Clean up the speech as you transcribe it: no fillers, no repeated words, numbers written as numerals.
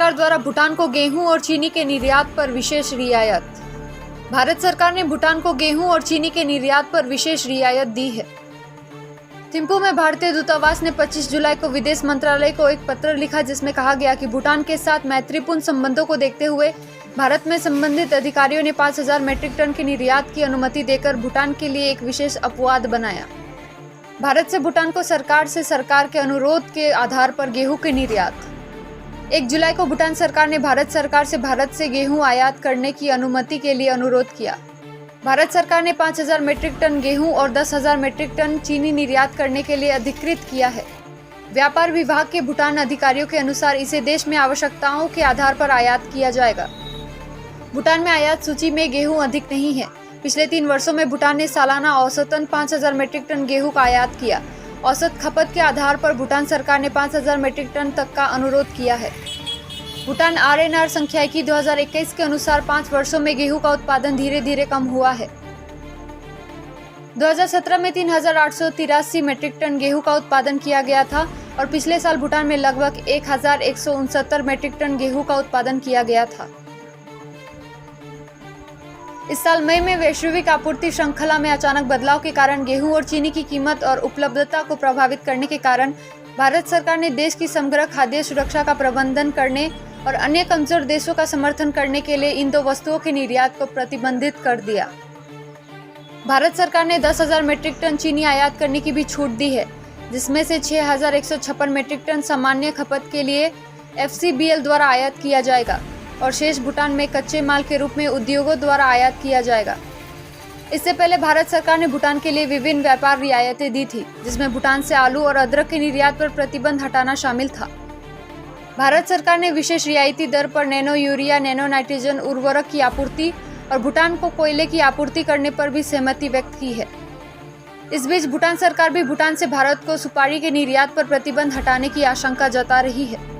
सरकार द्वारा भूटान को गेहूं और चीनी के निर्यात पर विशेष रियायत। भारत सरकार ने भूटान को गेहूं और चीनी के निर्यात पर विशेष रियायत दी है। थिम्पू में भारतीय दूतावास ने 25 जुलाई को विदेश मंत्रालय को एक पत्र लिखा, जिसमें कहा गया कि भूटान के साथ मैत्रीपूर्ण संबंधों को देखते हुए भारत में संबंधित अधिकारियों ने 5000 मैट्रिक टन की निर्यात की अनुमति देकर भूटान के लिए एक विशेष अपवाद बनाया। भारत से भूटान को सरकार के अनुरोध के आधार पर गेहूं के निर्यात। 1 जुलाई को भूटान सरकार ने भारत सरकार से भारत से गेहूं आयात करने की अनुमति के लिए अनुरोध किया। भारत सरकार ने 5000 मीट्रिक टन गेहूं और 10,000 मीट्रिक टन चीनी निर्यात करने के लिए अधिकृत किया है। व्यापार विभाग के भूटान अधिकारियों के अनुसार इसे देश में आवश्यकताओं के आधार पर आयात किया जाएगा। भूटान में आयात सूची में गेहूं अधिक नहीं है। पिछले 3 वर्षों में भूटान ने सालाना औसतन 5000 मीट्रिक टन गेहूं का आयात किया। औसत खपत के आधार पर भूटान सरकार ने 5000 मीट्रिक टन तक का अनुरोध किया है। भूटान RNR सांख्यिकी 2021 के अनुसार 5 वर्षों में गेहूं का उत्पादन धीरे धीरे कम हुआ है। 2017 में 3883 मीट्रिक टन गेहूं का उत्पादन किया गया था और पिछले साल भूटान में लगभग 1169 मीट्रिक टन गेहूं का उत्पादन किया गया था। इस साल मई में वैश्विक आपूर्ति श्रृंखला में अचानक बदलाव के कारण गेहूं और चीनी की कीमत और उपलब्धता को प्रभावित करने के कारण भारत सरकार ने देश की समग्र खाद्य सुरक्षा का प्रबंधन करने और अन्य कमजोर देशों का समर्थन करने के लिए इन 2 वस्तुओं के निर्यात को प्रतिबंधित कर दिया। भारत सरकार ने 10,000 मीट्रिक टन चीनी आयात करने की भी छूट दी है, जिसमें से 6,156 मीट्रिक टन सामान्य खपत के लिए FCBL द्वारा आयात किया जाएगा और शेष भूटान में कच्चे माल के रूप में उद्योगों द्वारा आयात किया जाएगा। इससे पहले भारत सरकार ने भूटान के लिए विभिन्न व्यापार रियायतें दी थी, जिसमें भूटान से आलू और अदरक के निर्यात पर प्रतिबंध हटाना शामिल था। भारत सरकार ने विशेष रियायती दर पर नैनो यूरिया, नैनो नाइट्रोजन उर्वरक की आपूर्ति और भूटान को कोयले की आपूर्ति करने पर भी सहमति व्यक्त की है। इस बीच भूटान सरकार भी भूटान से भारत को सुपारी के निर्यात पर प्रतिबंध हटाने की आशंका जता रही है।